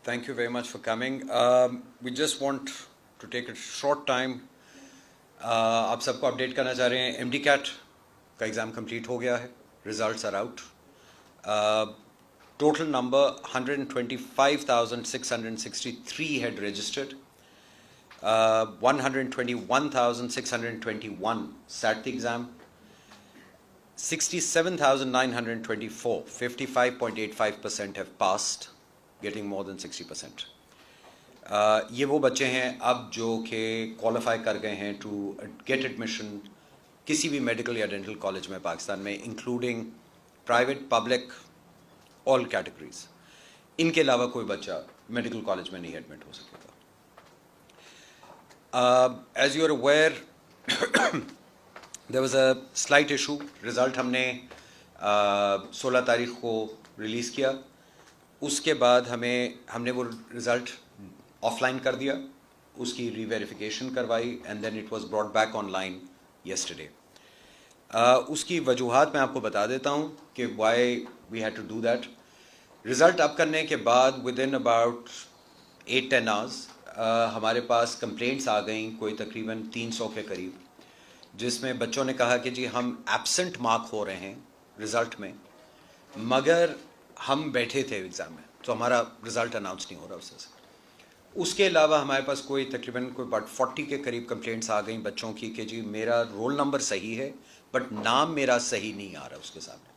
Thank you very much for coming. We just want to take a short time. आप सबको update करना चाह रहे हैं MD CAT का एग्ज़ाम कंप्लीट हो गया है, results are out. Total number 125,663 had registered. 121,621 sat the exam. 67,924, 55.85% have passed, getting more than 60%. یہ وہ بچے ہیں اب جو کہ کوالیفائی کر گئے ہیں ٹو گیٹ ایڈمیشن کسی بھی میڈیکل یا ڈینٹل کالج میں پاکستان میں، انکلوڈنگ پرائیویٹ، پبلک، آل کیٹیگریز. ان کے علاوہ کوئی بچہ میڈیکل کالج میں نہیں ایڈمٹ ہو سکے گا. As you are aware there was a slight issue. Result ہم نے 16 تاریخ کو ریلیز کیا. اس کے بعد ہم نے وہ رزلٹ آف لائن کر دیا، اس کی ری ویریفیکیشن کروائی and then it was brought back online yesterday. اس کی وجوہات میں آپ کو بتا دیتا ہوں کہ why we had to do that. Result up کرنے کے بعد ود ان اباؤٹ 8-10 آورس ہمارے پاس کمپلینٹس آ گئیں کوئی تقریباً 300 کے قریب، جس میں بچوں نے کہا کہ جی ہم ایبسنٹ مارک ہو رہے ہیں رزلٹ میں، مگر ہم بیٹھے تھے ایگزام میں تو ہمارا رزلٹ اناؤنس نہیں ہو رہا اس سے. اس کے علاوہ ہمارے پاس کوئی تقریباً 40 کے قریب کمپلینٹس آ گئیں بچوں کی کہ جی میرا رول نمبر صحیح ہے بٹ نام میرا صحیح نہیں آ رہا اس کے سامنے.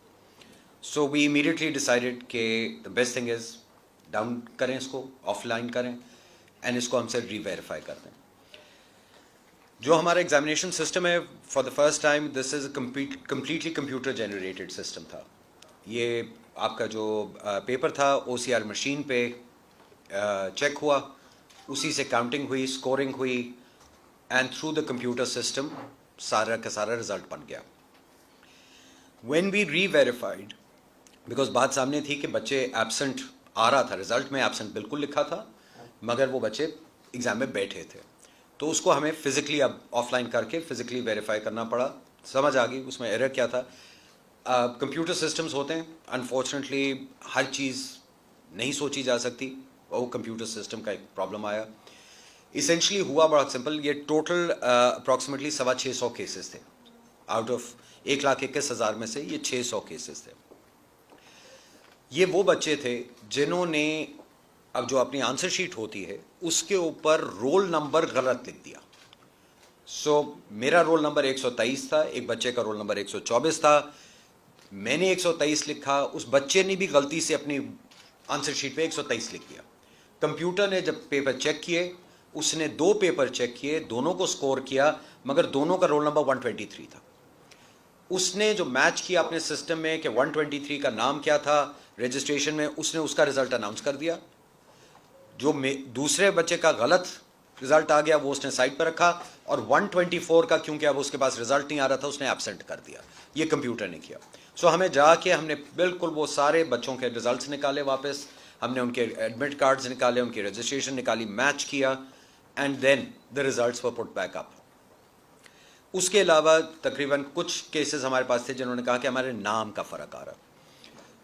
سو وی امیڈیٹلی ڈیسائیڈڈ کہ the best thing is down کریں اس کو، آف لائن کریں اینڈ اس کو ہم سے ری ویریفائی کر دیں. جو ہمارا ایگزامینیشن سسٹم ہے for the first time this is a completely computer generated system تھا. یہ آپ کا جو پیپر تھا OCR مشین پہ چیک ہوا، اسی سے کاؤنٹنگ ہوئی، اسکورنگ ہوئی and through the computer system سارا کا سارا رزلٹ بن گیا. When we reverified, because بات سامنے تھی کہ بچے ایبسنٹ آ رہا تھا، رزلٹ میں ایبسنٹ بالکل لکھا تھا مگر وہ بچے ایگزام میں بیٹھے تھے، تو اس کو ہمیں فزیکلی اب آف لائن کر کے فزیکلی ویریفائی کرنا پڑا. سمجھ آ گئی اس میں ایرر کیا تھا. کمپیوٹر سسٹمز ہوتے ہیں، انفارچونیٹلی ہر چیز نہیں سوچی جا سکتی، وہ کمپیوٹر سسٹم کا ایک پرابلم آیا. اسینشلی ہوا بڑا سمپل. یہ ٹوٹل اپروکسیمیٹلی 625 کیسز تھے، آؤٹ آف 1,21,000 میں سے یہ 600 کیسز تھے. یہ وہ بچے تھے جنہوں نے اب جو اپنی آنسر شیٹ ہوتی ہے اس کے اوپر رول نمبر غلط لکھ دیا. سو میرا رول نمبر 123 تھا، ایک بچے کا رول نمبر 124 تھا. میں نے 123 لکھا، اس بچے نے بھی غلطی سے اپنی آنسر شیٹ پہ 123 لکھ دیا. کمپیوٹر نے جب پیپر چیک کیے، اس نے 2 پیپر چیک کیے، دونوں کو سکور کیا مگر دونوں کا رول نمبر 123 تھا. اس نے جو میچ کیا اپنے سسٹم میں کہ 123 کا نام کیا تھا رجسٹریشن میں، اس نے اس کا رزلٹ اناؤنس کر دیا. جو دوسرے بچے کا غلط رزلٹ آ گیا وہ اس نے سائڈ پر رکھا، اور 124 کا کیونکہ اب اس کے پاس رزلٹ نہیں آ رہا تھا اس نے ایبسنٹ کر دیا. یہ کمپیوٹر نے کیا. سو ہمیں جا کے ہم نے بالکل وہ سارے بچوں کے رزلٹس نکالے واپس، ہم نے ان کے ایڈمٹ کارڈز نکالے، ان کی رجسٹریشن نکالی، میچ کیا and then the results were put back up. اس کے علاوہ تقریباً کچھ کیسز ہمارے پاس تھے جنہوں نے کہا کہ ہمارے نام کا فرق آ رہا.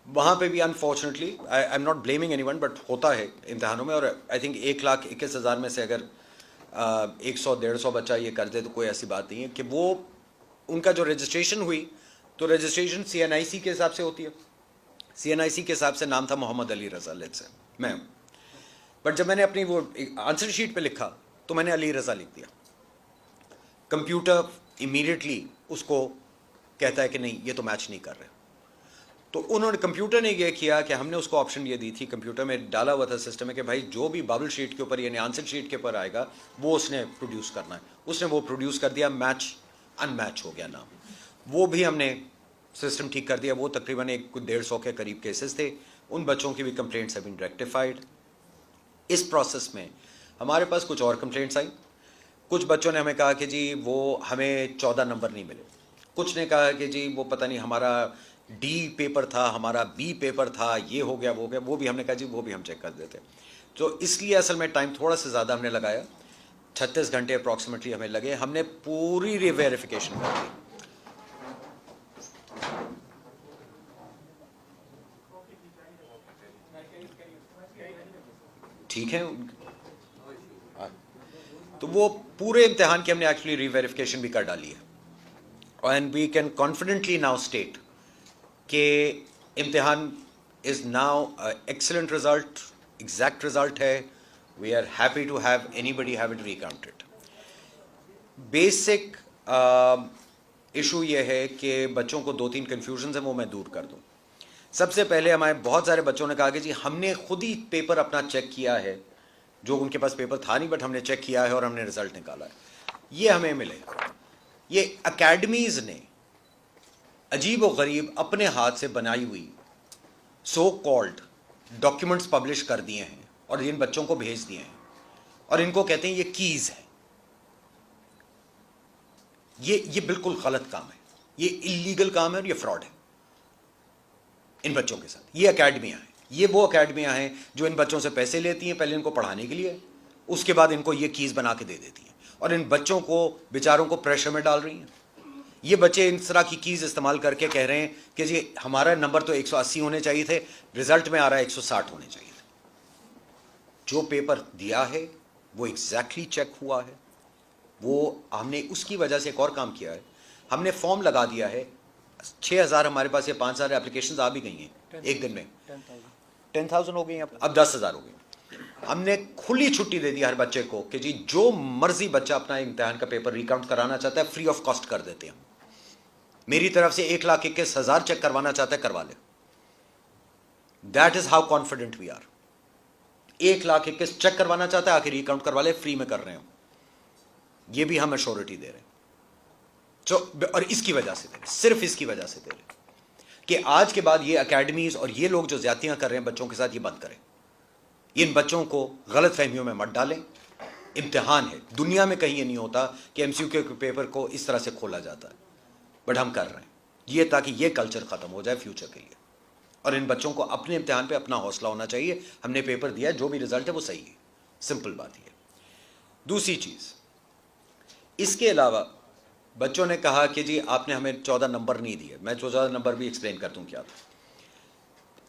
وہاں پہ بھی unfortunately I am not blaming any one, but ہوتا ہے امتحانوں میں. اور آئی تھنک 1,21,000 میں سے اگر 100-150 بچہ یہ کر دے تو کوئی ایسی بات نہیں ہے کہ وہ ان کا جو رجسٹریشن ہوئی تو رجسٹریشن CNIC کے حساب سے ہوتی ہے. CNIC کے حساب سے نام تھا محمد علی رضا لیٹ سے میں، بٹ جب میں نے اپنی وہ آنسر شیٹ پہ لکھا تو میں نے علی رضا لکھ دیا. کمپیوٹر امیڈیٹلی اس کو کہتا ہے کہ نہیں یہ تو میچ نہیں کر رہے. تو انہوں نے کمپیوٹر نے یہ کیا کہ ہم نے اس کو آپشن یہ دی تھی، کمپیوٹر میں ڈالا ہوا تھا سسٹم میں کہ بھائی جو بھی ببل شیٹ کے اوپر یعنی آنسر شیٹ کے اوپر آئے گا وہ اس نے پروڈیوس کرنا ہے. اس نے وہ پروڈیوس کر دیا، میچ ان میچ ہو گیا نام. وہ بھی ہم نے سسٹم ٹھیک کر دیا. وہ تقریباً 150 کے قریب کیسز تھے. ان بچوں کی بھی کمپلینٹس ہیو بین ریکٹیفائڈ. اس پروسیس میں ہمارے پاس کچھ اور کمپلینٹس آئیں. کچھ بچوں نے ہمیں کہا کہ جی وہ ہمیں 14 نمبر نہیں ملے. کچھ نے کہا کہ جی وہ پتہ نہیں ہمارا D پیپر تھا، ہمارا B پیپر تھا، یہ ہو گیا وہ ہو گیا. وہ بھی ہم نے کہا جی وہ بھی ہم چیک کر دیتے. تو اس لیے اصل میں ٹائم تھوڑا سا زیادہ ہم نے لگایا، 36 گھنٹے اپروکسیمیٹلی ہمیں لگے. ہم نے پوری ری ویریفیکیشن کر دی. ठीक है। तो वो पूरे इम्तिहान की हमने एक्चुअली रीवेरिफिकेशन भी कर डाली है and we can confidently now state कि इम्तिहान is now excellent result, exact result है। We are happy to have anybody have it recounted. Basic issue ये है कि बच्चों को 2-3 कन्फ्यूजन है वो मैं दूर कर दूँ। सबसे पहले हमारे बहुत सारे बच्चों ने कहा कि जी हमने खुद ही पेपर अपना चेक किया है, जो उनके पास पेपर था नहीं बट हमने चेक किया है और हमने रिजल्ट निकाला है। ये हमें मिले, ये अकेडमीज़ ने अजीब व गरीब अपने हाथ से बनाई हुई सो कॉल्ड डॉक्यूमेंट्स पब्लिश कर दिए हैं और इन बच्चों को भेज दिए हैं और इनको कहते हैं ये कीज़ है। ये बिल्कुल गलत काम है, ये इलीगल काम है और ये फ्रॉड है इन बच्चों के साथ। ये अकेडमियां हैं, ये वो अकेडमियां हैं जो इन बच्चों से पैसे लेती हैं पहले इनको पढ़ाने के लिए, उसके बाद इनको ये कीज़ बना के दे देती हैं और इन बच्चों को बेचारों को प्रेशर में डाल रही हैं। ये बच्चे इस तरह की कीज़ इस्तेमाल करके कह रहे हैं कि जी हमारा नंबर तो 180 होने चाहिए थे, रिजल्ट में आ रहा है 160 होने चाहिए थे। जो पेपर दिया है वो एग्जैक्टली चेक हुआ है। वो हमने उसकी वजह से एक और काम किया है, हमने फॉर्म लगा दिया है। 6,000 हमारे पास ये 5,000 एप्लीकेशंस आ भी गई हैं एक दिन में, 10,000 हो गई हैं, अब 10,000 हो गई। हमने खुली छुट्टी दे दी हर बच्चे को कि जी जो मर्जी बच्चा अपना इम्तिहान का पेपर रिकाउंट कराना चाहता है फ्री ऑफ कॉस्ट कर देते हैं। मेरी तरफ से 1,21,000 चेक करवाना चाहता है करवा ले। That is how confident we are. 1,21,000 check करवाना चाहता है आखिर रिकाउंट करवा ले, फ्री में कर रहे हैं। ये भी हम अश्योरिटी दे रहे हैं। और इसकी वजह से दे रहे, सिर्फ इसकी वजह से दे रहे कि आज के बाद ये एकेडमीज और ये लोग जो ज्यादतियां कर रहे हैं बच्चों के साथ, ये बंद करें। इन बच्चों को गलत फहमियों में मत डालें। इम्तिहान है, दुनिया में कहीं ये नहीं होता कि एमसीक्यू के पेपर को इस तरह से खोला जाता है, बट हम कर रहे हैं ये ताकि ये कल्चर खत्म हो जाए फ्यूचर के लिए। और इन बच्चों को अपने इम्तिहान पे अपना हौसला होना चाहिए। हमने पेपर दिया, जो भी रिजल्ट है वो सही है, सिंपल बात ये। दूसरी चीज, इसके अलावा बच्चों ने कहा कि जी आपने हमें 14 नंबर नहीं दिए। मैं 14 नंबर भी एक्सप्लेन कर दूं क्या था।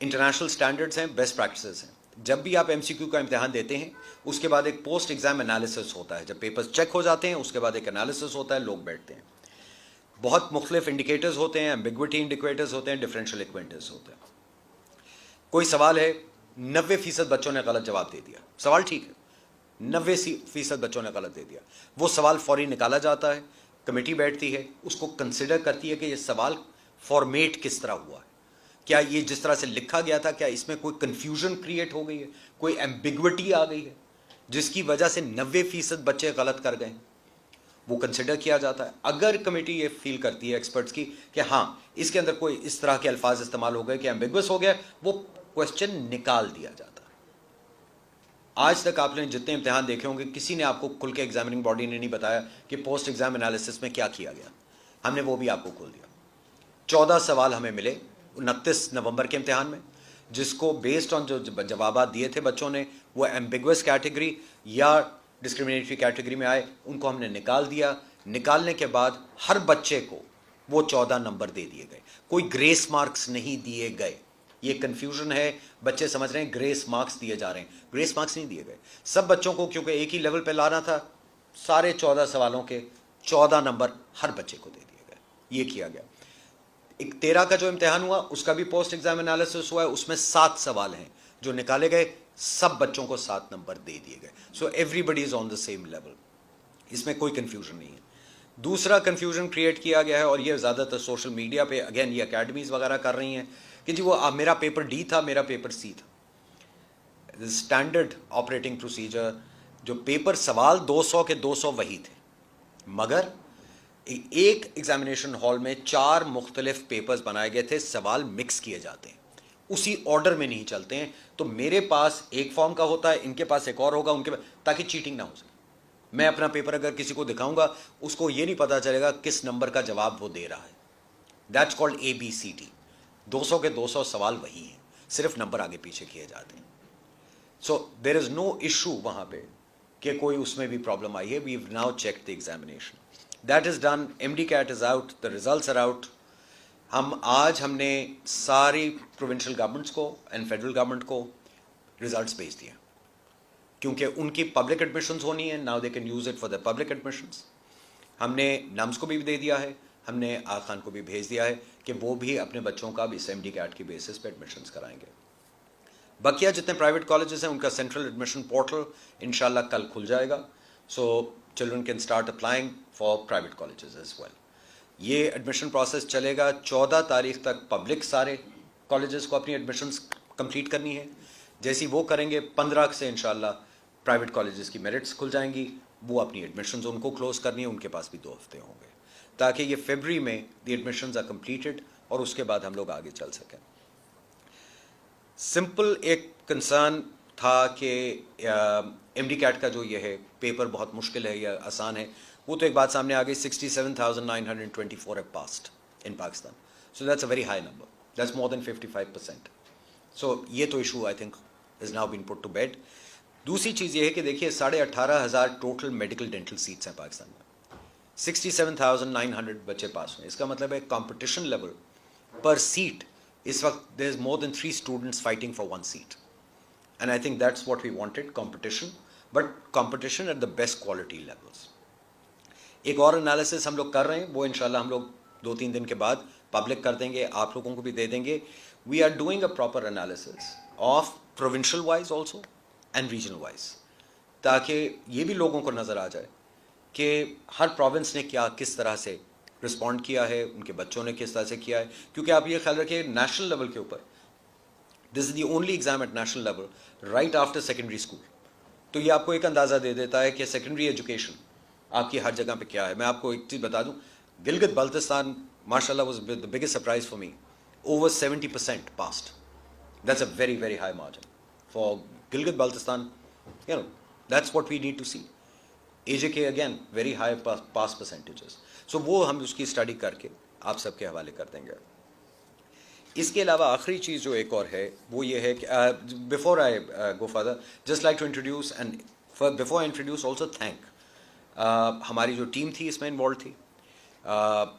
इंटरनेशनल स्टैंडर्ड्स हैं, बेस्ट प्रैक्टिसेस हैं। जब भी आप एमसीक्यू का इम्तिहान देते हैं उसके बाद एक पोस्ट एग्जाम एनालिसिस होता है। जब पेपर्स चेक हो जाते हैं उसके बाद एक एनालिसिस होता है, लोग बैठते हैं। बहुत मुख्तलिफ इंडिकेटर्स होते हैं, एम्बिग्विटी इंडिकेटर्स होते हैं, डिफरेंशियल इक्वेंटर्स होते हैं। कोई सवाल है, 90% बच्चों ने गलत जवाब दे दिया, सवाल ठीक है, 90% बच्चों ने गलत दे दिया। वो सवाल फौरी निकाला जाता है, कमेटी बैठती है, उसको कंसिडर करती है कि ये सवाल फॉर्मेट किस तरह हुआ है, क्या ये जिस तरह से लिखा गया था क्या इसमें कोई कंफ्यूजन क्रिएट हो गई है, कोई एम्बिग्विटी आ गई है जिसकी वजह से 90% बच्चे गलत कर गए। वो कंसिडर किया जाता है। अगर कमेटी ये फील करती है एक्सपर्ट्स की कि हाँ इसके अंदर कोई इस तरह के अल्फाज इस्तेमाल हो गए कि एम्बिगुअस हो गया, वो क्वेश्चन निकाल दिया जाता है। आज तक आपने जितने इम्तिहान देखे होंगे किसी ने आपको खुल के एग्जामिनिंग बॉडी ने नहीं बताया कि पोस्ट एग्जाम एनालिसिस में क्या किया गया। हमने वो भी आपको खोल दिया। 14 सवाल हमें मिले 29 नवंबर के इम्तिहान में, जिसको बेस्ड ऑन जो जवाब दिए थे बच्चों ने वो एम्बिगुअस कैटेगरी या डिस्क्रिमिनेटरी कैटेगरी में आए, उनको हमने निकाल दिया। निकालने के बाद हर बच्चे को वो 14 नंबर दे दिए गए, कोई ग्रेस मार्क्स नहीं दिए गए। ये कंफ्यूजन है, बच्चे समझ रहे हैं ग्रेस मार्क्स दिए जा रहे हैं, ग्रेस मार्क्स नहीं दिए गए। सब बच्चों को क्योंकि एक ही लेवल पे लाना था, सारे 14 सवालों के 14 नंबर हर बच्चे को दे दिए गए। ये किया गया। एक 13 का जो इम्तिहान हुआ उसका भी पोस्ट एग्जाम एनालिसिस हुआ है, उसमें 7 सवाल हैं जो निकाले गए, सब बच्चों को 7 नंबर दे दिए गए। So everybody is on the same level, इसमें कोई कंफ्यूजन नहीं है। दूसरा कंफ्यूजन क्रिएट किया गया है और ये ज़्यादातर सोशल मीडिया पे अगेन ये अकेडमीज वगैरह कर रही हैं कि जी वो मेरा पेपर डी था, मेरा पेपर सी था। स्टैंडर्ड ऑपरेटिंग प्रोसीजर, जो पेपर सवाल 200 के 200 वही थे, मगर एक एग्जामिनेशन हॉल में 4 मुख्तलिफ पेपर्स बनाए गए थे, सवाल मिक्स किए जाते हैं, उसी ऑर्डर में नहीं चलते हैं। तो मेरे पास एक फॉर्म का होता है, इनके पास एक और होगा, उनके पास, ताकि चीटिंग ना हो सके। मैं अपना पेपर अगर किसी को दिखाऊंगा उसको ये नहीं पता चलेगा किस नंबर का जवाब वो दे रहा है। That's called ABCD। 200 के 200 सवाल वही हैं, सिर्फ नंबर आगे पीछे किए जाते हैं। So there is no issue वहां पे कि कोई उसमें भी प्रॉब्लम आई है। We have now checked the examination, that is done, MDCAT is out, the results are out. हमने सारी प्रोविंशियल गवर्नमेंट्स को एंड फेडरल गवर्नमेंट को रिजल्ट्स भेज दिए। क्योंकि उनकी पब्लिक एडमिशन्स होनी है, now they can use it for the public admissions. हमने नम्स को भी दे दिया है, हमने आग खान को भी भेज दिया है कि वो भी अपने बच्चों का भी एम डी कैट की बेसिस पे एडमिशन्स कराएंगे. बकिया जितने प्राइवेट कॉलेजेस हैं उनका सेंट्रल एडमिशन पोर्टल इंशाल्लाह कल खुल जाएगा, so children can start applying for private colleges as well. ये एडमिशन प्रोसेस चलेगा 14 तारीख तक. पब्लिक सारे कॉलेजेस को अपनी एडमिशन्स कंप्लीट करनी है. जैसी वो करेंगे 15 से इंशाल्लाह प्राइवेट कॉलेजेस की मेरिट्स खुल जाएंगी, वो अपनी एडमिशन्स उनको क्लोज करनी है, उनके पास भी 2 हफ्ते होंगे ताकि ये फरवरी में द एडमिशन्स आर कंप्लीटेड और उसके बाद हम लोग आगे चल सकें. सिंपल एक कंसर्न था कि एमडी कैट का जो ये है पेपर बहुत मुश्किल है या आसान है, वो तो एक बात सामने आ गई. 67,924 have passed in Pakistan, so that's a very high number, that's more than 55%. so ये तो issue I think has now been put to bed. दूसरी चीज़ ये है कि देखिए 18,500 टोटल मेडिकल डेंटल सीट्स हैं पाकिस्तान में, 67,900 बच्चे पास हुए. इसका मतलब है कंपटीशन लेवल पर सीट इस वक्त there is more than 3 students fighting for 1 seat, and I think that's what we wanted, competition, but competition at the best quality levels. एक और एनालिसिस हम लोग कर रहे हैं, वो इंशाल्लाह हम लोग 2-3 दिन के बाद पब्लिक कर देंगे, आप लोगों को भी दे देंगे. We are doing a proper analysis of provincial wise also and regional wise, ताकि ये भी लोगों को नज़र आ जाए कि हर प्रोविंस ने क्या किस तरह से रिस्पॉन्ड किया है, उनके बच्चों ने किस तरह से किया है. क्योंकि आप ये ख्याल रखिए नेशनल लेवल के ऊपर this is the only exam at national level right after secondary school. तो ये आपको एक अंदाज़ा दे देता है कि सेकेंडरी एजुकेशन आपकी हर जगह पे क्या है. मैं आपको एक चीज़ बता दूं, गिलगित बल्तिस्तान माशाल्लाह was the biggest surprise for me, over 70% passed. That's a very very high margin for Gilgit Baltistan. You know that's what we need to see. AJK again very high pass percentages. So वो हम उसकी स्टडी करके आप सबके हवाले कर देंगे. इसके अलावा आखिरी चीज़ जो एक और है वो ये है कि before I go further just like to introduce and before I introduce also thank हमारी जो टीम थी इसमें इन्वॉल्व थी.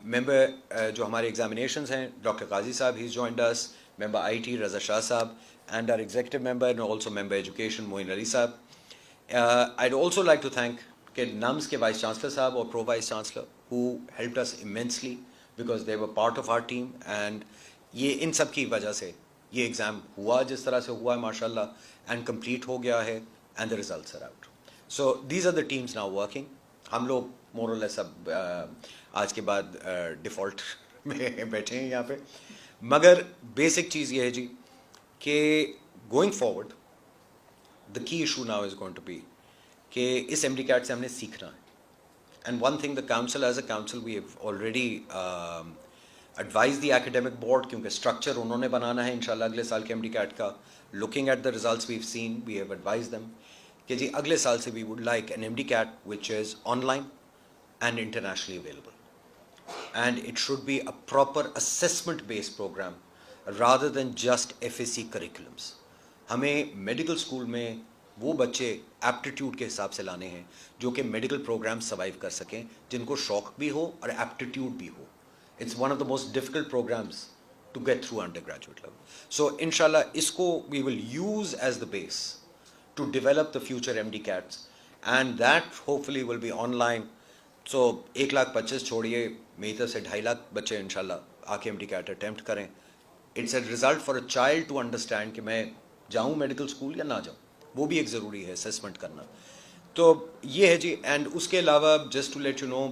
मेंबर जो हमारे एग्जामिनेशंस हैं, डॉक्टर काजी साहब he joined us, member IT Raza Shah साहब, and our executive member and also member education Moin Ali साहब. I'd also like to thank कि नम्स के वाइस चांसलर साहब और pro vice chancellor who helped us immensely because they were part of our team, and ये इन सब की वजह से ये एग्ज़ाम हुआ जिस तरह से हुआ है माशाल्लाह, एंड कंप्लीट हो गया है, and the results are out. So these are the teams now working. हम लोग मोर और लेस अब आज के बाद डिफ़ॉल्ट में बैठे हैं यहाँ पे, मगर बेसिक चीज़ ये है जी कि going forward the key issue now is going to be कि इस एमडी कैट से हमने सीखना है. And one thing the council as a council we have already advise the academic board, क्योंकि स्ट्रक्चर उन्होंने बनाना है इंशाल्लाह अगले साल के एमडी कैट का. Looking at the results we have seen, we have advise them कि जी अगले साल से we would like an MD cat which is online and internationally available, and it should be a proper assessment based programme rather than just FAC curriculums. हमें medical school में वो बच्चे aptitude के हिसाब से लाने हैं जो कि मेडिकल प्रोग्राम सर्वाइव कर सकें, जिनको शौक भी हो और एप्टीट्यूड भी हो. It's one of the most difficult programmes to get through undergraduate level. So इंशाल्लाह इसको we will use as the base to develop the future MD CATs, and that hopefully will be online. So 1,25,000 छोड़िए, मेरी तरफ से 2.5 लाख बच्चे इंशाल्लाह आके MD CAT attempt करें. It's a result for a child to understand कि मैं जाऊँ मेडिकल स्कूल या ना जाऊँ, वो भी एक ज़रूरी है असेसमेंट करना. तो ये है जी. एंड उसके अलावा just to let you know,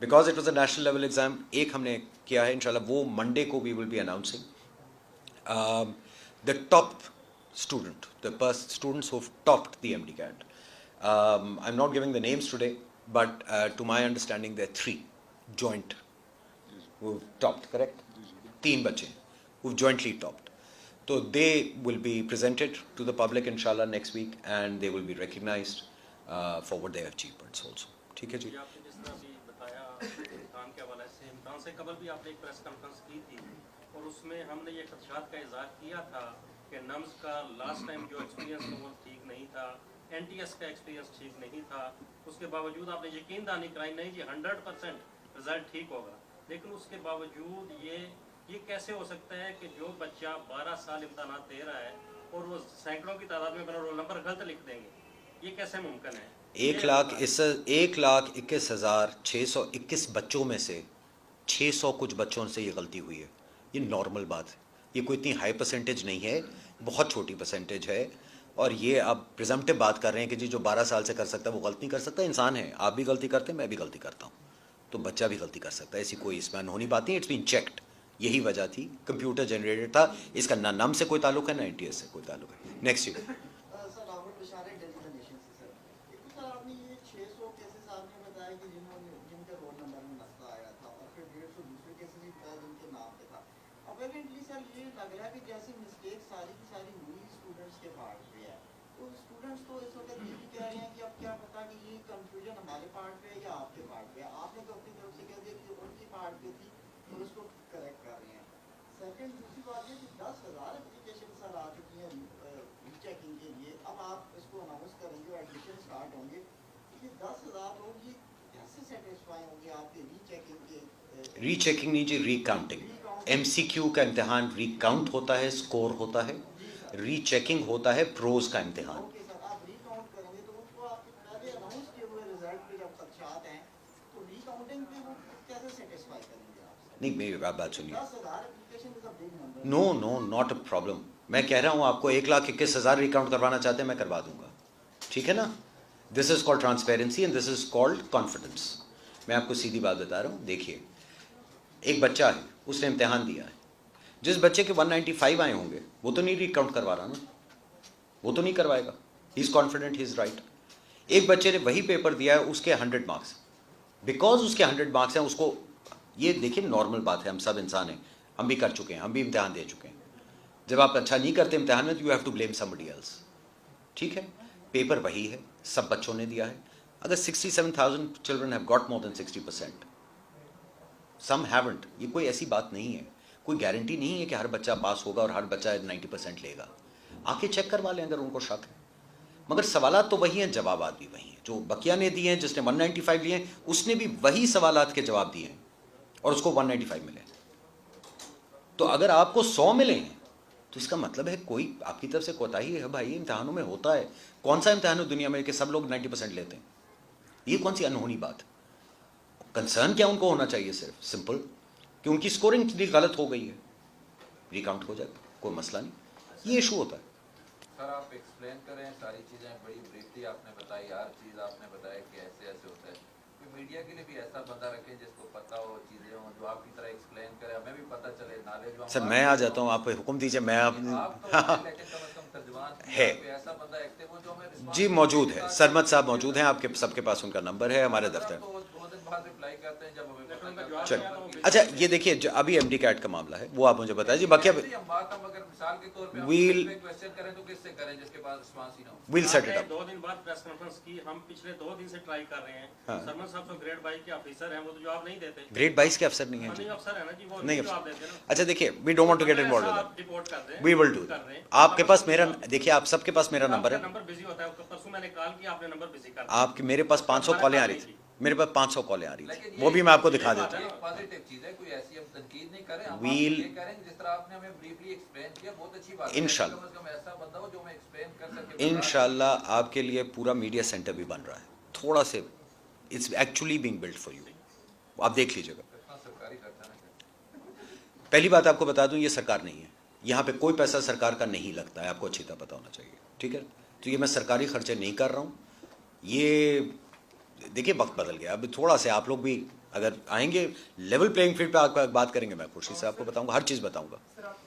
because it was a national level exam, एक हमने किया है इंशाल्लाह वो मंडे को we will be announcing the top student, the students who topped the MD CAT. I am not giving the names today, but to my understanding there 3 joint who topped, correct? 3 बच्चे who jointly topped. So they will be presented to the public inshallah next week, and they will be recognized for what their achievements also. ठीक है जी. आपने जिस तरह भी बताया इम्तिहान के हवाले से, इम्तिहान से कबल भी आपने एक प्रेस कॉन्फ्रेंस की थी और उसमें हमने ये खदशात का इज़हार किया था कि नम्स का लास्ट टाइम जो एक्सपीरियंस था वो ठीक नहीं था, NTS का एक्सपीरियंस ठीक नहीं था. उसके बावजूद आपने यकीन दहानी कराई नहीं जी 100% रिजल्ट ठीक होगा, लेकिन उसके बावजूद ये कैसे हो सकता है कि जो बच्चा 12 साल इम्तहानात दे रहा है और वो सैकड़ों की तादाद में अपना रोल नंबर गलत लिख देंगे, ये कैसे मुमकिन है? 1,21,621 बच्चों में से 600 कुछ बच्चों से ये गलती हुई है। ये नॉर्मल बात है, ये कोई इतनी हाई परसेंटेज नहीं है, बहुत छोटी परसेंटेज है। और ये आप प्रिजम्पटिव बात कर रहे हैं कि जी जो 12 साल से कर सकता है वो गलती नहीं कर सकता। इंसान है, आप भी गलती करते हैं, मैं भी गलती करता हूँ, तो बच्चा भी गलती कर सकता है। ऐसी कोई इसमें अनहोनी बात नहीं, इट्स बीन चेक्ड। यही वजह थी, कंप्यूटर जनरेटेड था, इसका ना नम से कोई ताल्लुक है ना NTS से कोई ताल्लुक है। Next year sir Rahul Bishare daily the Nation से सर, एक तो सर आपने ये 600 केसेस आपने बताया कि जिनके रोल नंबर में मसला आया था, और फिर 150 दूसरे केसेस भी बताया जिनके नाम पे था। अपेरेंटली सर ये लग रहा है कि जैसी मिस्टेक सारी की सारी हुई स्टूडेंट्स के पार्ट पे है, तो स्टूडेंट्स तो इस वक्त ये भी कह रहे हैं कि अब क्या पता कि ये कंफ्यूजन हमारे पार्ट पे है या आपके पार्ट पे है। आपने तो अपनी तरफ से कह दिया कि उनकी पार्ट पे थी और उसको करेक्ट कर रहे हैं। सेकंड दूसरी बात ये कि 10,000 एप्लीकेशन सर आ चुकी हैं रीचेकिंग के लिए। अब आप इसको अनाउंस करेंगे और एडमिशन स्टार्ट होंगे, ये 10,000 लोग ये कैसे सेटिस्फाई होंगे आपके रीचेकिंग के? रीचेकिंग नहीं जी, रिकाउंटिंग। MCQ का इम्तिहान रिकाउंट होता है, स्कोर होता है, रीचेकिंग होता है प्रोज का इम्तिहान। ओके सर, आप रिकाउंट करेंगे तो उसको आपके पहले अनाउंस किए हुए रिजल्ट पे जब खदशात हैं तो रिकाउंटिंग पे वो कैसे सेटिस्फाई करेंगे आप? नहीं, मेरी बात सुनिए। 10,000 application is a big number. No no, not a problem. मैं कह रहा हूँ आपको 1,21,000 रिकाउंट करवाना चाहते हैं, मैं करवा दूंगा, ठीक है ना। This is called transparency and this is called confidence. मैं आपको सीधी बात बता रहा हूँ। देखिए, एक बच्चा है, उसने इम्तिहान दिया है, जिस बच्चे के 195 आए होंगे वो तो नहीं रिकाउंट करवा रहा ना, वो तो नहीं करवाएगा। He is confident, he is right. एक बच्चे ने वही पेपर दिया है, उसके 100 मार्क्स, बिकॉज उसके 100 मार्क्स हैं, उसको, ये देखिए नॉर्मल बात है, हम सब इंसान हैं, हम भी कर चुके हैं, हम भी इम्तिहान दे चुके हैं। जब आप अच्छा नहीं करते इम्तिहान में, you have to blame somebody else, ठीक है। पेपर वही है, सब बच्चों ने दिया है। अगर 67,000 children have got more than 60%, some haven't, ये कोई ऐसी बात नहीं है, कोई गारंटी नहीं है कि हर बच्चा पास होगा और हर बच्चा 90% लेगा। आके चेक करवा लें अगर उनको शक है। मगर सवालात तो वही हैं, जवाबात भी वही हैं। जो बकिया ने दिए हैं, जिसने 195 लिए हैं, उसने भी वही सवालात के जवाब दिए हैं और उसको 195 मिले। तो अगर आपको 100 मिले हैं तो इसका मतलब है कोई आपकी तरफ से कोताही है भाई। इम्तिहानों में होता है, कौन सा इम्तिहान है दुनिया में कि सब लोग 90% लेते हैं? ये कौन सी अनहोनी बात? कंसर्न क्या उनको होना चाहिए? सिर्फ सिंपल कि उनकी स्कोरिंग गलत हो गई है, रिकाउंट हो जाए, कोई मसला नहीं, ये इशू होता है। सर आप एक्सप्लेन करें सारी चीज़ें, बड़ी ब्रीफली आपने बताई, हर चीज़ आपने बताया कि ऐसे ऐसे होता है। कि मीडिया के लिए भी ऐसा बंदा रखें जिसको पता हो, चीज़ें हो, जो आपकी तरह एक्सप्लेन करे, हमें भी पता चले, नॉलेज हो। सर मैं आ जाता हूँ, आप हुक्म दीजिए, मैं आप तो लेकिन कम से कम तर्जुमान है ऐसा बंदा एक्टिव हो जो हमें response जी, मौजूद है, सरमद साहब मौजूद हैं, आपके सबके पास उनका नंबर है हमारे सर, दफ्तर। तो 2 दिन बाद रिप्लाई करते हैं जब हमें पता उनका चलता जवाब है। चलो, अच्छा ये देखिए, अभी MD कैट का मामला है, वो आप मुझे बताइए जी। बाकी ऐसे ही हम बात, हम अगर मिसाल के तौर पे हम We'll- क्वेश्चन करें तो किससे करें जिसके पास रिस्पांस ही ना हो? विल सेट इट आपने अप। 2 दिन बाद प्रेस कॉन्फ्रेंस की, हम पिछले 2 दिन से ट्राई कर रहे हैं। हाँ। सरमद साहब तो ग्रेड 22 के ऑफिसर हैं, वो तो जवाब नहीं देते। ग्रेड 22 के अफसर नहीं है जी, नहीं अफसर है ना जी, वो नहीं जवाब अफसर। देते हैं ना। अच्छा देखिए, we don't want to get ऐसा इन्वॉल्व आप रिपोर्ट कर दें, वी विल डू कर दें। आपके पास मेरा, देखिए आप सबके पास मेरा नंबर आपका है। नंबर बिजी होता है, परसों मैंने कॉल किया, आपने नंबर बिजी कर दिया। आपके, मेरे पास 500 हमारा कॉलें आ काम रही नहीं थी, मेरे पास 500 कॉलें आ रही लेकिन थी, ये- वो भी मैं आपको दिखा ये देता बात हूँ। है एक पॉजिटिव चीज है, कोई ऐसी हम तनकीद नहीं करें, हम We'll- ये करें जिस तरह आपने हमें ब्रीफली एक्सप्लेन किया, बहुत अच्छी बात है। इंशाल्लाह। कम से कम ऐसा बंदा हो जो हमें एक्सप्लेन कर सके। इंशाल्लाह आपके लिए पूरा मीडिया सेंटर भी बन रहा है, थोड़ा से, it's actually being built for you, आप देख लीजिएगा। कितना सरकारी खर्चा ना करे। पहली बात आपको बता दूं, ये सरकार नहीं है, यहाँ पे कोई पैसा सरकार का नहीं लगता है, आपको अच्छी तरह पता होना चाहिए, ठीक है। तो ये मैं सरकारी खर्चे नहीं कर रहा हूँ। ये देखिए वक्त बदल गया, अब थोड़ा से आप लोग भी अगर आएंगे लेवल प्लेइंग फील्ड पे आपका बात करेंगे, मैं खुशी से आपको बताऊंगा, हर चीज़ बताऊंगा। सर आप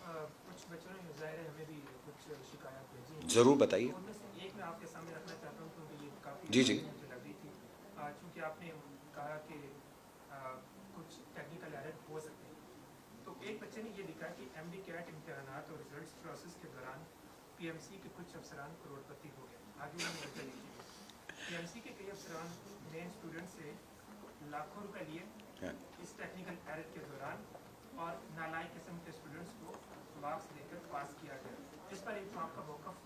कुछ बच्चों ने ज़ाहिर है हमें भी कुछ शिकायत भेजी है। ज़रूर बताइए। उनमें से एक मैं आपके सामने रखना चाहता हूँ क्योंकि ये काफ़ी जी, जी। मुझे लग रही थी, चूँकि आपने कहा कि कुछ टेक्निकल एरर हो सकते हैं। तो एक बच्चे ने ये लिखा कि MD कैट इम्तहानात और रिजल्ट्स प्रोसेस के दौरान PMC के कुछ अफसरान करोड़पति हो गए। आगे उन्होंने वजह लिखी है, PMC के कई अफसरान ने स्टूडेंट से लाखों रुपए लिए हाँ। इस टेक्निकल एरर के दौरान, और नालायक किस्म के स्टूडेंट्स को मार्क्स देकर पास किया गया। इस पर एक आपका मौक़िफ़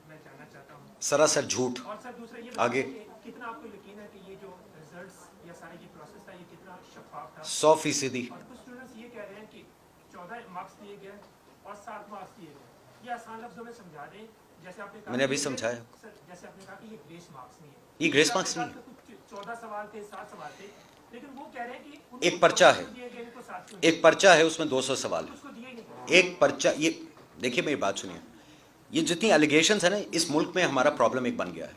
मैं जानना चाहता हूँ। सरासर झूठ। और सर दूसरा ये आगे। बताइए कि कितना आपको यकीन है कि ये जो रिजल्ट्स या सारा ये प्रोसेस था ये कितना शफाफ था? 100%। और कुछ स्टूडेंट्स ये कह रहे हैं कि 14 मार्क्स दिए गए और 7 मार्क्स दिए गए, ये आसान लफ्जों में समझा दें, जैसे आपने कहा मैंने अभी कि ये- समझाया। सर, जैसे आपने कहा कि ये ग्रेस मार्क्स नहीं है, ये ग्रेस आपके मार्क्स नहीं साथ है। कुछ 14 सवाल थे, 7 सवाल थे, लेकिन वो कह रहे हैं कि उनको एक पर्चा 14 है, क्यों दिए गए, इनको 7 क्यों एक पर्चा है, उसमें 200 सवाल उसको दिए ही नहीं गए। है। एक पर्चा, ये देखिए मेरी बात सुनिए, ये जितनी एलिगेशंस है ना, इस मुल्क में हमारा प्रॉब्लम एक बन गया है।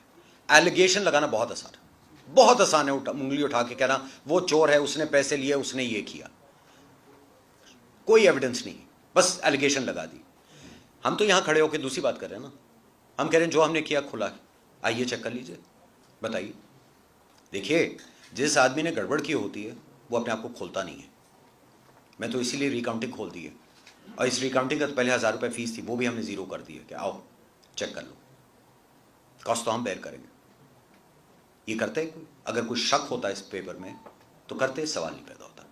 एलिगेशन लगाना बहुत आसान है, बहुत आसान है। उंगली उठा के कहना वो चोर है, उसने पैसे लिए, उसने ये किया, कोई एविडेंस नहीं, बस एलिगेशन लगा दी। हम तो यहां खड़े होकर दूसरी बात कर रहे हैं ना, हम कह रहे हैं जो हमने किया खुला है, आइए चेक कर लीजिए, बताइए। देखिए, जिस आदमी ने गड़बड़ की होती है वो अपने आप को खोलता नहीं है। मैं तो इसीलिए रिकाउंटिंग खोल दी है, और इस रिकाउंटिंग का तो पहले 1000 रुपये फीस थी, वो भी हमने ज़ीरो कर दी है कि आओ चेक कर लो, कॉस्ट तो हम बेयर करेंगे। ये करते हैं कोई? अगर कोई शक होता है इस पेपर में तो करते, सवाल नहीं पैदा होता।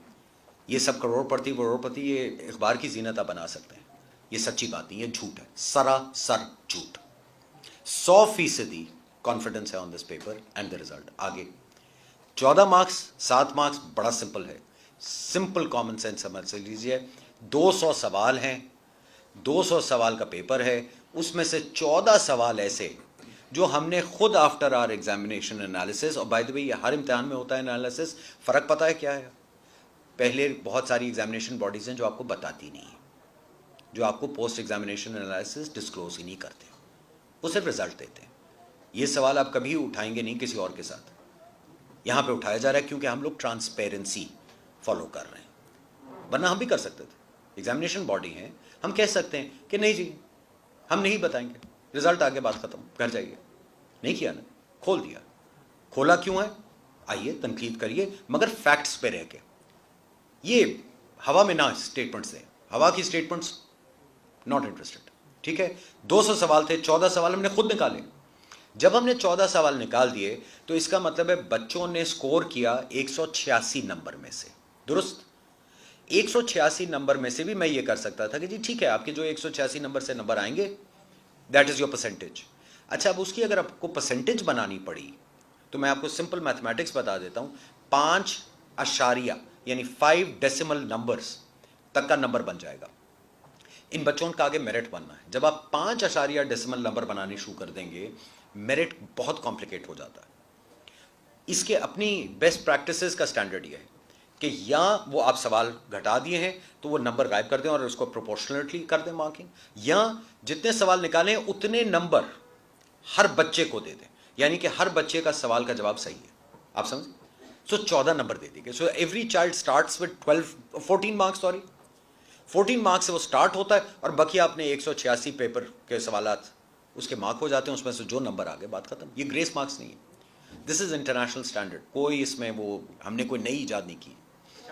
ये सब करोड़पति ये अखबार की जीनत आप बना सकते हैं, ये सच्ची बात नहीं, ये झूठ है, सरासर झूठ। 100% कॉन्फिडेंस है on this paper and the result. आगे 14 मार्क्स 7 मार्क्स बड़ा सिंपल है, सिंपल कॉमन सेंस समझ लीजिए। 200 सवाल हैं, 200 सवाल का पेपर है, उसमें से 14 सवाल ऐसे जो हमने खुद आफ्टर आवर एग्जामिनेशन एनालिसिस, और बाय द वे ये हर इम्तिहान में होता है एनालिसिस, फ़र्क पता है क्या है? पहले बहुत सारी एग्जामिनेशन बॉडीज़ हैं जो आपको बताती नहीं है, जो आपको पोस्ट एग्जामिनेशन एनालिसिस डिस्क्लोज ही नहीं करते, वो सिर्फ रिजल्ट देते हैं। ये सवाल आप कभी उठाएंगे नहीं किसी और के साथ, यहाँ पे उठाया जा रहा है क्योंकि हम लोग ट्रांसपेरेंसी फॉलो कर रहे हैं, वरना हम भी कर सकते थे। एग्जामिनेशन बॉडी है, हम कह सकते हैं कि नहीं जी हम नहीं बताएंगे, रिजल्ट आगे, बात खत्म, घर जाइए। नहीं किया ना, खोल दिया। खोला क्यों है? आइए तनकीद करिए, मगर फैक्ट्स पे रह के, ये हवा में ना स्टेटमेंट्स दें, हवा की स्टेटमेंट्स नॉट इंटरेस्टेड। ठीक है, 200 सवाल थे, 14 सवाल हमने खुद निकाले। जब हमने 14 सवाल निकाल दिए तो इसका मतलब है बच्चों ने स्कोर किया 186 नंबर में से, दुरुस्त। 186 नंबर में से भी मैं ये कर सकता था कि जी ठीक है, आपके जो 186 नंबर से नंबर आएंगे दैट इज योर परसेंटेज। अच्छा, अब उसकी अगर आपको परसेंटेज बनानी पड़ी तो मैं आपको सिंपल मैथमेटिक्स बता देता हूं, 5 अशारिया यानी 5 डेसिमल नंबर्स तक का नंबर बन जाएगा। इन बच्चों का आगे मेरिट बनना है। जब आप 5 अशारिया डेसिमल नंबर बनाने शुरू कर देंगे, मेरिट बहुत कॉम्प्लिकेट हो जाता है। इसके अपनी बेस्ट प्रैक्टिसेस का स्टैंडर्ड ये है कि या वो आप सवाल घटा दिए हैं तो वो नंबर गायब कर दें और उसको प्रोपोर्शनली कर दें मार्किंग, या जितने सवाल निकालें उतने नंबर हर बच्चे को दे दें, यानी कि हर बच्चे का सवाल का जवाब सही है। आप समझ? सो 14 नंबर दे देंगे। So every child starts with 14 marks, 14 marks से वो स्टार्ट होता है, और बाकी आपने 186 पेपर के सवालात उसके मार्क हो जाते हैं, उसमें से जो नंबर आ गए, बात खत्म। ये ग्रेस मार्क्स नहीं है, दिस इज इंटरनेशनल स्टैंडर्ड, कोई इसमें वो हमने कोई नई ईजाद नहीं की।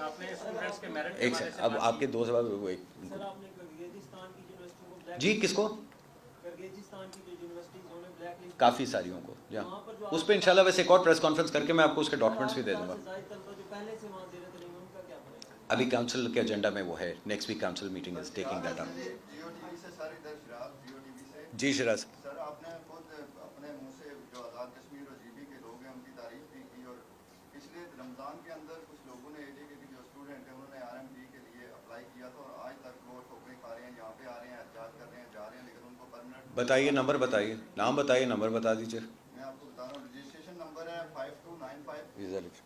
आपने स्टूडेंट्स के मेरिट एक सेकंड, अब आपके दो सवाल वो एक सर आपने किर्गिज़स्तान की यूनिवर्सिटी को ब्लैक जी, किसको? किर्गिज़स्तान की जो यूनिवर्सिटीज उन्हें ब्लैक लिस्ट काफ़ी सारियों को, या उस पर इंशाल्लाह वैसे एक और प्रेस कॉन्फ्रेंस करके मैं आपको उसके डॉक्यूमेंट्स भी दे दूंगा। जो पहले से वहां दे रहे थे उनका क्या बनेगा? अभी काउंसिल के एजेंडा में वो है, next week council meeting is taking that up. Geo TV से सर, इधर शिराज जियो टीवी से। जी शिराज, सर आपने खुद अपने मुंह से जो आज़ाद कश्मीर और जीबी के लोग हैं उनकी तारीफ भी की, और पिछले रमज़ान के अंदर कुछ लोगों ने एजे के जो स्टूडेंट हैं उन्होंने आरएमडी के लिए अप्लाई किया था, और आज तक वो ठोकरें खा रहे हैं, यहाँ पे आ रहे हैं, एहतजाज कर रहे हैं, जा रहे हैं, लेकिन उनको परमानेंट। बताइए नंबर, बताइए नाम, बताइए नंबर बता दीजिए। मैं आपको बता रहा हूँ, रजिस्ट्रेशन नंबर है 5295।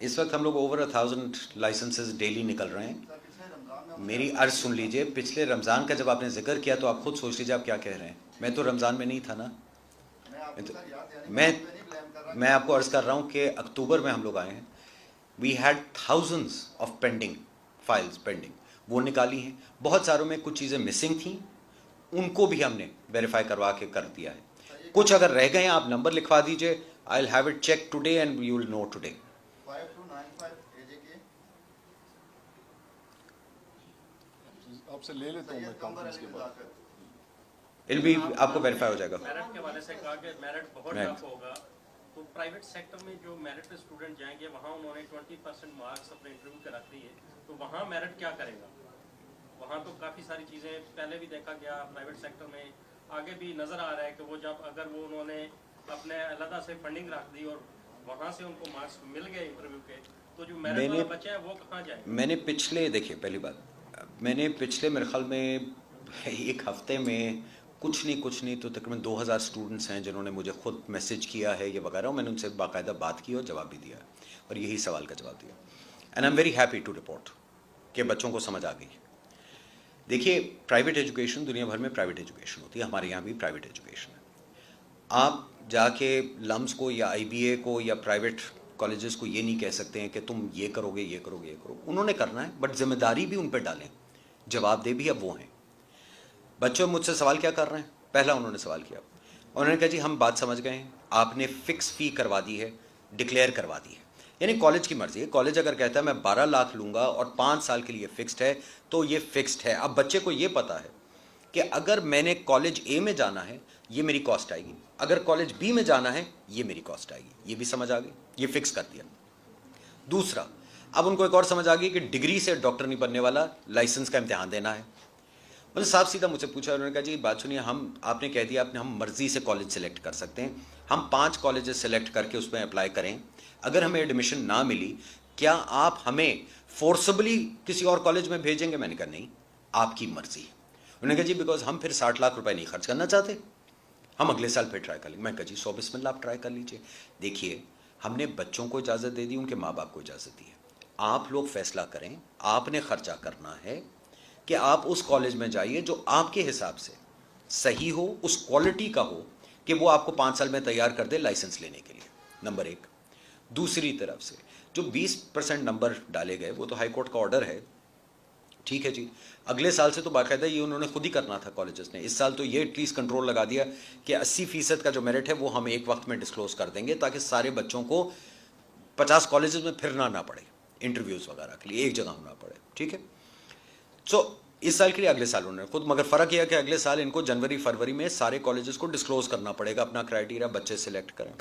इस वक्त हम लोग ओवर 1000 लाइसेंसेस डेली निकल रहे हैं। सर पिछले रमज़ान में मेरी अर्ज सुन लीजिए, पिछले रमज़ान का जब आपने जिक्र किया तो आप खुद सोच लीजिए आप क्या कह रहे हैं। मैं तो रमज़ान में नहीं था ना, मैं आपको सर याद दिलाने मैं पे नहीं ब्लेम कर रहा। मैं आपको अर्ज कर रहा हूँ कि अक्टूबर में हम लोग आए हैं, we had thousands of pending files pending, वो निकाली हैं। बहुत सारों में कुछ चीज़ें मिसिंग थी, उनको भी हमने वेरीफाई करवा के कर दिया है। कुछ अगर रह गए हैं आप नंबर लिखवा दीजिए, I will have it check today and you will know today. 5295 AJ के आपसे ले लेता हूँ मैं सैयद कमर कॉन्फ्रेंस अली के बाद। नज़ाकत। इल भी आपको वेरीफाई हो जाएगा। मेरिट के हवाले से कहा कि मेरिट बहुत Right. टफ होगा, तो प्राइवेट सेक्टर में जो मेरिट स्टूडेंट जाएंगे वहाँ उन्होंने 20% मार्क्स अपने इंटरव्यू के रख दिए, तो वहाँ मेरिट क्या करेगा? वहाँ तो काफ़ी सारी चीज़ें पहले भी देखा गया प्राइवेट सेक्टर में, आगे भी नज़र आ रहा है कि वो जब अगर वो उन्होंने अपने अलग से फंडिंग रख दी और वहाँ से उनको मार्क्स मिल गए इंटरव्यू के, तो जो मेरिट वाला बच्चा है वो कहाँ जाएगा? मैंने पिछले, देखिए पहली बात, میں نے پچھلے میرے خیال میں ایک ہفتے میں کچھ نہیں تو تقریباً 2000 اسٹوڈنٹس ہیں جنہوں نے مجھے خود میسج کیا ہے یہ وغیرہ، اور میں نے ان سے باقاعدہ بات کی اور جواب بھی دیا اور یہی سوال کا جواب دیا. And I am very happy to report کہ بچوں کو سمجھ آ گئی. دیکھیے پرائیویٹ ایجوکیشن دنیا بھر میں پرائیویٹ ایجوکیشن ہوتی ہے، ہمارے یہاں بھی پرائیویٹ ایجوکیشن ہے. آپ جا کے لمس کو یا آئی بی اے کو یا پرائیویٹ کالجز کو یہ نہیں کہہ سکتے ہیں کہ تم یہ کرو گے یہ کرو گے یہ کرو. انہوں نے کرنا ہے بٹ ذمہ داری بھی ان پہ ڈالیں، جواب دے بھی اب وہ ہیں. بچوں مجھ سے سوال کیا کر رہے ہیں؟ پہلا انہوں نے سوال کیا، انہوں نے کہا جی ہم بات سمجھ گئے ہیں، آپ نے فکس فی کروا دی ہے، ڈکلیئر کروا دی ہے. یعنی کالج کی مرضی ہے، کالج اگر کہتا ہے میں 12 لاکھ لوں گا اور 5 سال کے لیے فکسڈ ہے تو یہ فکسڈ ہے. اب بچے کو یہ پتا ہے کہ اگر میں نے کالج اے میں جانا ہے یہ میری کاسٹ آئے گی، اگر کالج بی میں جانا ہے یہ میری کاسٹ آئے گی. یہ بھی سمجھ آ گئی، یہ فکس کر دیا. دوسرا، اب ان کو ایک اور سمجھ آ گئی کہ ڈگری سے ڈاکٹر نہیں بننے والا، لائسنس کا امتحان دینا ہے. مطلب صاحب سیدھا مجھ سے پوچھا، انہوں نے کہا جی بات سنیے، آپ نے کہہ دیا ہم مرضی سے کالج سلیکٹ کر سکتے ہیں، ہم 5 کالجز سلیکٹ کر کے اس میں اپلائی کریں، اگر ہمیں ایڈمیشن نہ ملی کیا آپ ہمیں فورسبلی کسی اور کالج میں بھیجیں گے؟ میں نے کہا نہیں، آپ کی مرضی. انہوں نے کہا جی بیکاز ہم پھر 60 لاکھ روپے نہیں خرچ کرنا چاہتے، ہم اگلے سال پھر ٹرائی کر لیں گے. میں نے کہا جی 100 بسم اللہ آپ ٹرائی کر لیجیے. دیکھیے ہم نے بچوں کو اجازت دے دی، ان کے ماں باپ کو اجازت دی ہے. آپ لوگ فیصلہ کریں، آپ نے خرچہ کرنا ہے کہ آپ اس کالج میں جائیے جو آپ کے حساب سے صحیح ہو، اس کوالٹی کا ہو کہ وہ آپ کو 5 سال میں تیار کر دے لائسنس لینے کے لیے. نمبر 1. دوسری طرف سے جو 20% نمبر ڈالے گئے وہ تو ہائی کورٹ کا آرڈر ہے، ٹھیک ہے جی. اگلے سال سے تو باقاعدہ یہ انہوں نے خود ہی کرنا تھا کالجز نے. اس سال تو یہ ایٹ لیسٹ کنٹرول لگا دیا کہ 80% کا جو میرٹ ہے وہ ہم ایک وقت میں ڈسکلوز کر دیں گے تاکہ سارے بچوں کو 50 کالجز میں پھرنا نہ پڑے انٹرویوز وغیرہ کے لیے، ایک جگہ ہونا پڑے. ٹھیک ہے. سو اس سال کے لیے اگلے سال انہوں نے خود، مگر فرق یہ کہ اگلے سال ان کو جنوری فروری میں سارے کالجز کو ڈسکلوز کرنا پڑے گا، اپنا کرائیٹیریا بچے سلیکٹ کریں.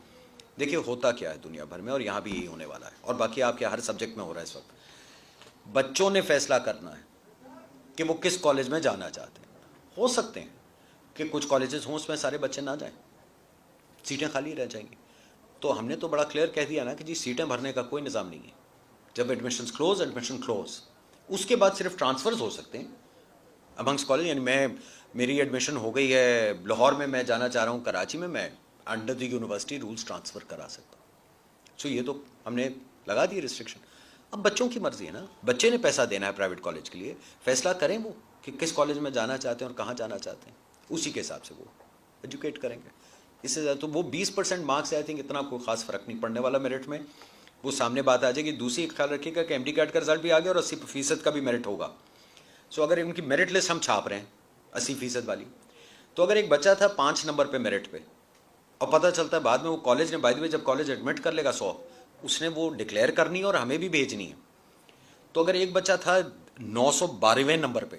دیکھیے ہوتا کیا ہے دنیا بھر میں اور یہاں بھی یہی ہونے والا ہے، اور باقی آپ کے ہر سبجیکٹ میں ہو رہا ہے اس وقت. بچوں نے فیصلہ کرنا ہے کہ وہ کس کالج میں جانا چاہتے ہیں. ہو سکتے ہیں کہ کچھ کالجز ہوں اس میں سارے بچے نہ جائیں، سیٹیں خالی رہ جائیں گی. تو ہم نے تو بڑا کلیئر کہہ دیا نا کہ جی سیٹیں بھرنے کا کوئی نظام نہیں ہے. جب ایڈمیشنز کلوز، ایڈمیشن کلوز. اس کے بعد صرف ٹرانسفرز ہو سکتے ہیں امنگس کالج. یعنی میری ایڈمیشن ہو گئی ہے لاہور میں، میں جانا چاہ رہا ہوں کراچی میں under the university rules transfer کرا سکتا ہوں. سو یہ تو ہم نے لگا دی ریسٹرکشن. اب بچوں کی مرضی ہے نا، بچے نے پیسہ دینا ہے پرائیویٹ کالج کے لیے، فیصلہ کریں وہ کہ کس کالج میں جانا چاہتے ہیں اور کہاں جانا چاہتے ہیں، اسی کے حساب سے وہ ایجوکیٹ کریں گے. اس سے زیادہ تو وہ 20% مارکس آئی تھنک اتنا کوئی خاص فرق نہیں پڑنے والا میرٹ میں، وہ سامنے بات آ جائے گی. دوسری ایک خیال رکھیے گا کہ ایم ڈی کیٹ کا رزلٹ بھی آ گیا اور 80% کا بھی میرٹ ہوگا. سو اگر ان کی میرٹ لسٹ ہم چھاپ رہے ہیں 80% والی، تو اگر ایک بچہ تھا 5 نمبر پہ میرٹ پہ اور پتہ چلتا ہے بعد میں وہ کالج نے بائی دی وے جب کالج ایڈمٹ کر لے گا 100 اس نے وہ ڈکلیئر کرنی ہے اور ہمیں بھی بھیجنی ہے. تو اگر ایک بچہ تھا 912ویں نمبر پہ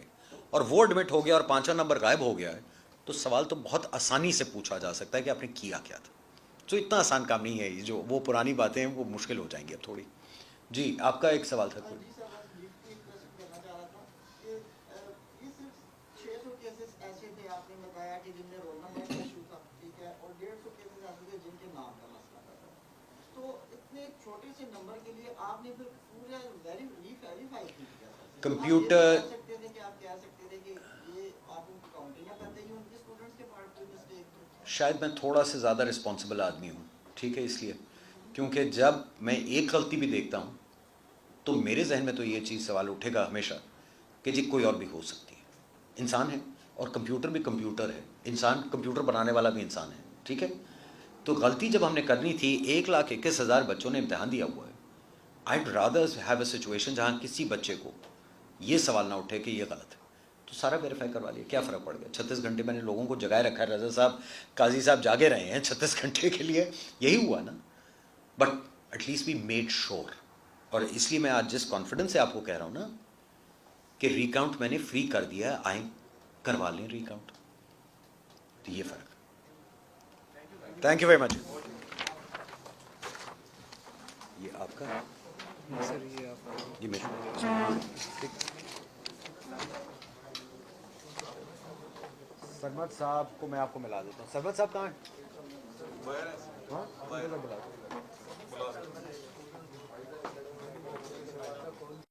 اور وہ ایڈمٹ ہو گیا اور 5واں نمبر غائب ہو گیا ہے تو سوال تو بہت آسانی سے پوچھا جا سکتا ہے کہ آپ نے کیا کیا تھا. تو اتنا آسان کام نہیں ہے، یہ جو وہ پرانی باتیں ہیں وہ مشکل ہو جائیں گی اب تھوڑی. جی آپ کا ایک سوال تھا کوئی. جی سر، بس ایک کوشچن کرنا چاہ رہا تھا کہ یہ صرف 600 کیسز ایسے تھے آپ نے بتایا کہ جن میں رول نمبر کا ایشو تھا، ٹھیک ہے، اور 150 کیسز ایسے تھے جن کے نام کا مسئلہ تھا. تو اتنے چھوٹے سے نمبر کے لیے آپ نے پھر پورا ویریفائی کیا سر؟ کمپیوٹر آپ سکتے تھے کہ آپ کہہ سکتے تھے کہ یہ آپ ان کو کاؤنٹ نہ کرتے، یہ ان کے اسٹوڈنٹس کے پارٹ کوئی مسٹیک تھی. شاید میں تھوڑا سے زیادہ رسپانسبل آدمی ہوں، ٹھیک ہے، اس لیے کیونکہ جب میں ایک غلطی بھی دیکھتا ہوں تو میرے ذہن میں تو یہ چیز سوال اٹھے گا ہمیشہ کہ جی کوئی اور بھی ہو سکتی ہے. انسان ہے اور کمپیوٹر بھی کمپیوٹر ہے، انسان کمپیوٹر بنانے والا بھی انسان ہے، ٹھیک ہے. تو غلطی جب ہم نے کرنی تھی 1,21,000 بچوں نے امتحان دیا ہوا ہے. I'd rather have a situation جہاں کسی بچے کو یہ سوال نہ اٹھے کہ یہ غلط ہے. تو سارا ویریفائی کروا لیا، کیا فرق پڑ گیا؟ 36 گھنٹے میں نے لوگوں کو جگائے رکھا ہے. رضا صاحب قاضی صاحب جاگے رہے ہیں 36 گھنٹے کے لیے، یہی ہوا نا. But at least we made sure. اور اس لیے میں آج جس کانفیڈنس سے آپ کو کہہ رہا ہوں نا کہ ریکاؤنٹ میں نے فری کر دیا ہے، آئیں کروا لیں ریکاؤنٹ. تو یہ فرق. Thank you very much. یہ آپ کا سر یہ آپ جی میرا سرمد صاحب کو میں آپ کو ملا دیتا ہوں. سرمد صاحب کہاں ہیں؟